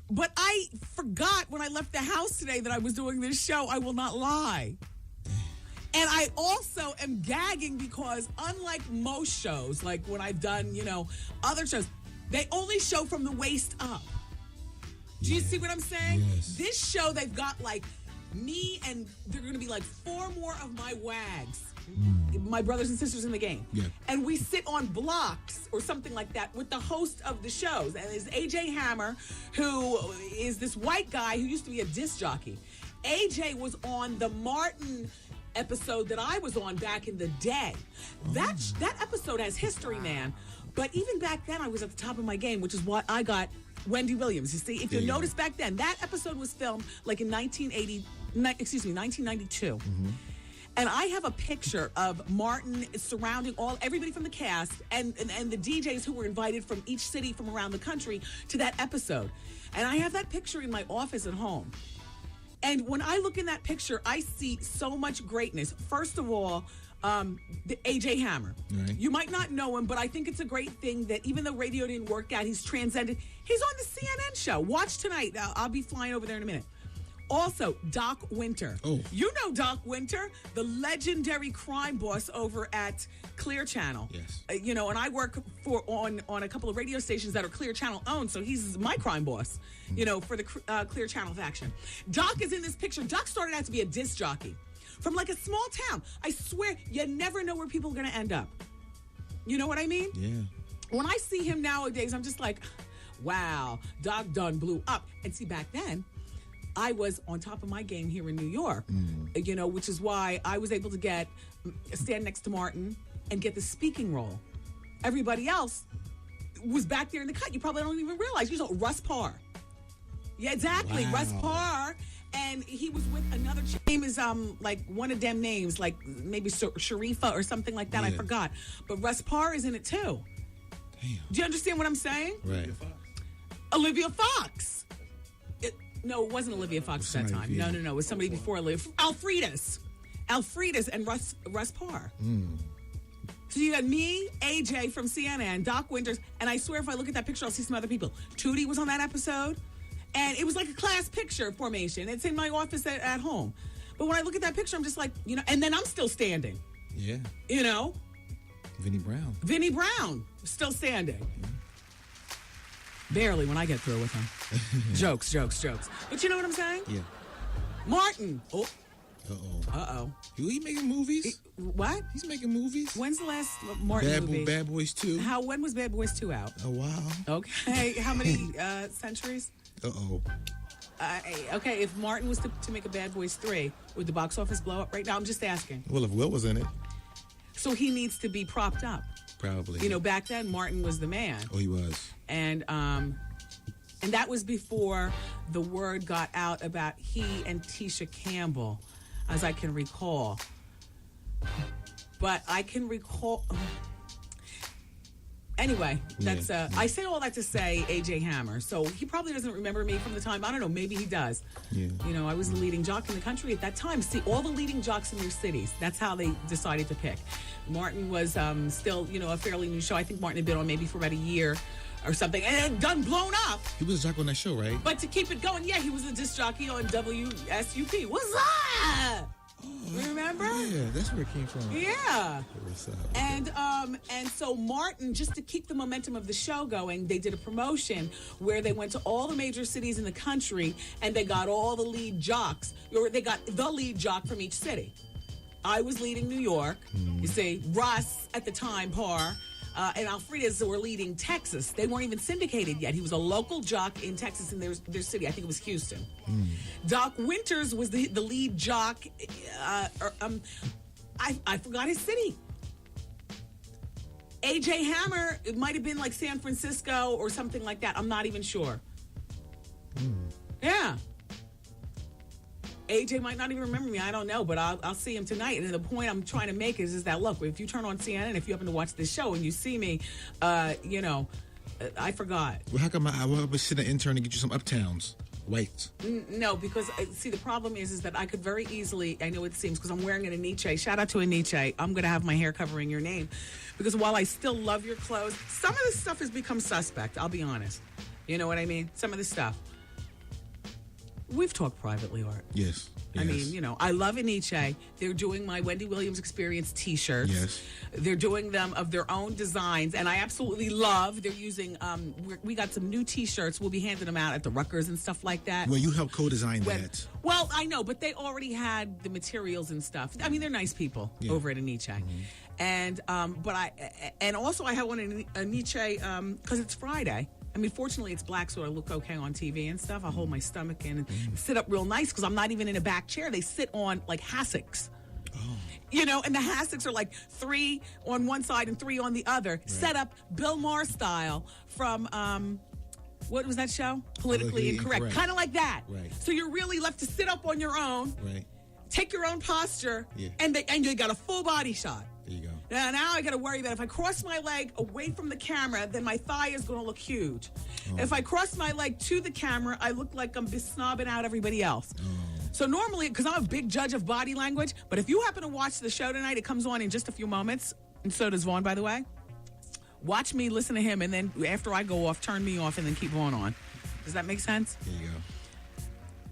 But I forgot when I left the house today that I was doing this show. I will not lie. And I also am gagging because unlike most shows, like when I've done, other shows, they only show from the waist up. Do you see what I'm saying? Yes. This show, they've got like me and there are going to be like 4 more of my wags, my brothers and sisters in the game. Yeah. And we sit on blocks or something like that with the host of the shows. And it's AJ Hammer, who is this white guy who used to be a disc jockey. AJ was on the Martin episode that I was on back in the day. That episode has history, man. But even back then, I was at the top of my game, which is what I got Wendy Williams. You see, if you notice back then, that episode was filmed like in 1992. Mm-hmm. And I have a picture of Martin surrounding everybody from the cast and the DJs who were invited from each city from around the country to that episode. And I have that picture in my office at home. And when I look in that picture, I see so much greatness. First of all, the AJ Hammer. Right. You might not know him, but I think it's a great thing that even though radio didn't work out, he's transcended. He's on the CNN show. Watch tonight. I'll be flying over there in a minute. Also, Doc Winter. Oh. You know Doc Winter, the legendary crime boss over at Clear Channel. Yes. And I work on a couple of radio stations that are Clear Channel owned, so he's my crime boss, for the Clear Channel faction. Doc is in this picture. Doc started out to be a disc jockey from like a small town. I swear, you never know where people are going to end up. You know what I mean? Yeah. When I see him nowadays, I'm just like, wow, Doc done blew up. And see, back then, I was on top of my game here in New York, which is why I was able to stand next to Martin and get the speaking role. Everybody else was back there in the cut. You probably don't even realize. You saw Russ Parr. Yeah, exactly. Wow. Russ Parr. And he was with another chick. Name is like one of them names, like maybe Sharifa or something like that. Yeah. I forgot. But Russ Parr is in it too. Damn. Do you understand what I'm saying? Right. Olivia Fox. No, it wasn't Olivia Fox at that time. No. It was somebody before Olivia. Alfredas and Russ Parr. So you got me, AJ from CNN, Doc Winters, and I swear if I look at that picture, I'll see some other people. Tootie was on that episode, and it was like a class picture formation. It's in my office at home. But when I look at that picture, I'm just like, and then I'm still standing. Yeah. Vinnie Brown, still standing. Barely when I get through with him. Jokes. But you know what I'm saying? Yeah. Martin. Oh. Uh-oh. He making movies? What? He's making movies. When's the last Martin movie? Bad Boys 2. When was Bad Boys 2 out? Oh, wow. Okay. How many centuries? Uh-oh. Okay, if Martin was to make a Bad Boys 3, would the box office blow up right now? I'm just asking. Well, if Will was in it. So he needs to be propped up. Probably. Back then, Martin was the man. Oh, he was. And that was before the word got out about he and Tisha Campbell, as I can recall. But I can recall... Anyway, that's I say all that to say AJ Hammer. So he probably doesn't remember me from the time. I don't know, maybe he does. Yeah. I was the leading jock in the country at that time. See, all the leading jocks in their cities, that's how they decided to pick. Martin was still, a fairly new show. I think Martin had been on maybe for about a year or something, and it had done blown up. He was a jock on that show, right? But to keep it going, he was a disc jockey on WSUP. What's that? Remember? Yeah, that's where it came from. Yeah. What's up? And so Martin, just to keep the momentum of the show going, they did a promotion where they went to all the major cities in the country and they got all the lead jocks, or they got the lead jock from each city. I was leading New York. You see, Russ at the time, Parr, and Alfredas were leading Texas. They weren't even syndicated yet. He was a local jock in Texas in their city. I think it was Houston. Doc Winters was the lead jock. I forgot his city. AJ Hammer, it might have been like San Francisco or something like that. I'm not even sure. Yeah. AJ might not even remember me. I don't know, but I'll see him tonight. And the point I'm trying to make is that, look, if you turn on CNN, if you happen to watch this show and you see me, I forgot. Well, how come I was send an intern to get you some Uptowns? Whites. No, because, see, the problem is that I could very easily, I know it seems, because I'm wearing an Aniche. Shout out to Aniche. I'm going to have my hair covering your name. Because while I still love your clothes, some of this stuff has become suspect, I'll be honest. You know what I mean? Some of the stuff. We've talked privately, Art. Yes. I mean, you know, I love Aniche. They're doing my Wendy Williams Experience T-shirts. Yes. They're doing them of their own designs, and I absolutely love. They're using. We got some new T-shirts. We'll be handing them out at the Rutgers and stuff like that. Well, you helped co-design that. Well, I know, but they already had the materials and stuff. I mean, they're nice people over at Aniche. And and also I have one in Aniche because it's Friday. I mean, fortunately, it's black, so I look okay on TV and stuff. I hold my stomach in and sit up real nice because I'm not even in a back chair. They sit on, like, hassocks. Oh. You know, and the hassocks are, like, 3 on one side and 3 on the other. Right. Set up Bill Maher style from, what was that show? Politically Incorrect. Kind of like that. Right. So you're really left to sit up on your own. Right. Take your own posture. Yeah. And you got a full body shot. There you go. Now I got to worry about if I cross my leg away from the camera, then my thigh is going to look huge. Oh. If I cross my leg to the camera, I look like I'm snobbing out everybody else. Oh. So normally, because I'm a big judge of body language, but if you happen to watch the show tonight, it comes on in just a few moments, and so does Vaughn, by the way. Watch me, listen to him, and then after I go off, turn me off, and then keep Vaughn on. Does that make sense? There you go.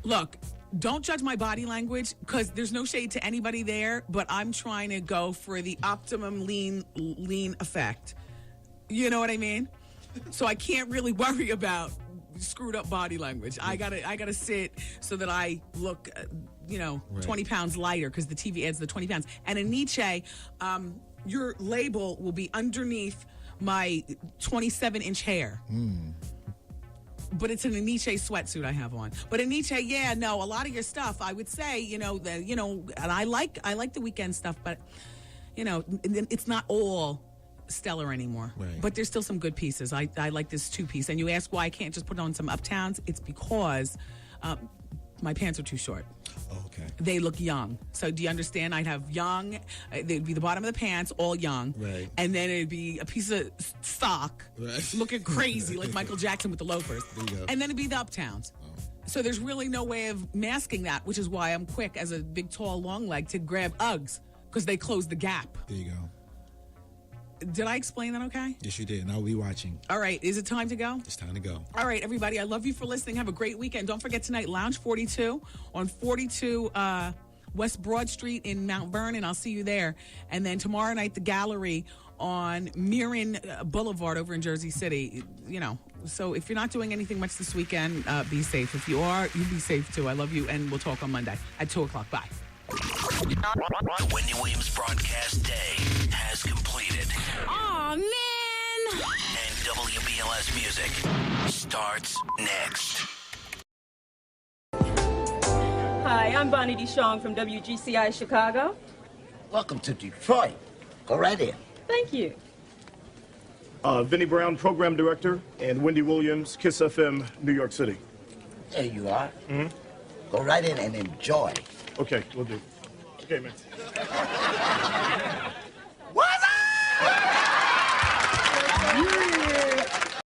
Look, don't judge my body language because there's no shade to anybody there, but I'm trying to go for the optimum lean effect. You know what I mean? So I can't really worry about screwed up body language. I gotta sit so that I look, 20 pounds lighter because the TV adds the 20 pounds. And Aniche, your label will be underneath my 27-inch hair. But it's an Aniche sweatsuit I have on. But Aniche, a lot of your stuff, I would say, and I like the weekend stuff, but, it's not all stellar anymore. Right. But there's still some good pieces. I like this 2-piece. And you ask why I can't just put on some Uptowns? It's because my pants are too short. Oh, okay. They look young. So do you understand? I'd have young, they'd be the bottom of the pants, all young. Right. And then it'd be a piece of stock looking crazy like Michael Jackson with the loafers. There you go. And then it'd be the Uptowns. Oh. So there's really no way of masking that, which is why I'm quick as a big, tall, long leg to grab Uggs because they close the gap. There you go. Did I explain that okay? Yes, you did, and I'll be watching. All right. Is it time to go? It's time to go. All right, everybody. I love you for listening. Have a great weekend. Don't forget tonight, Lounge 42 on 42 West Broad Street in Mount Vernon. I'll see you there. And then tomorrow night, the Gallery on Mirren Boulevard over in Jersey City. So if you're not doing anything much this weekend, be safe. If you are, you be safe too. I love you, and we'll talk on Monday at 2 o'clock. Bye. The Wendy Williams broadcast day has completed. Aw, man! And WBLS music starts next. Hi, I'm Bonnie DeShong from WGCI Chicago. Welcome to Detroit. Go right in. Thank you. Vinnie Brown, Program Director, and Wendy Williams, Kiss FM, New York City. There you are. Go right in and enjoy. Okay, we'll do. Okay, man.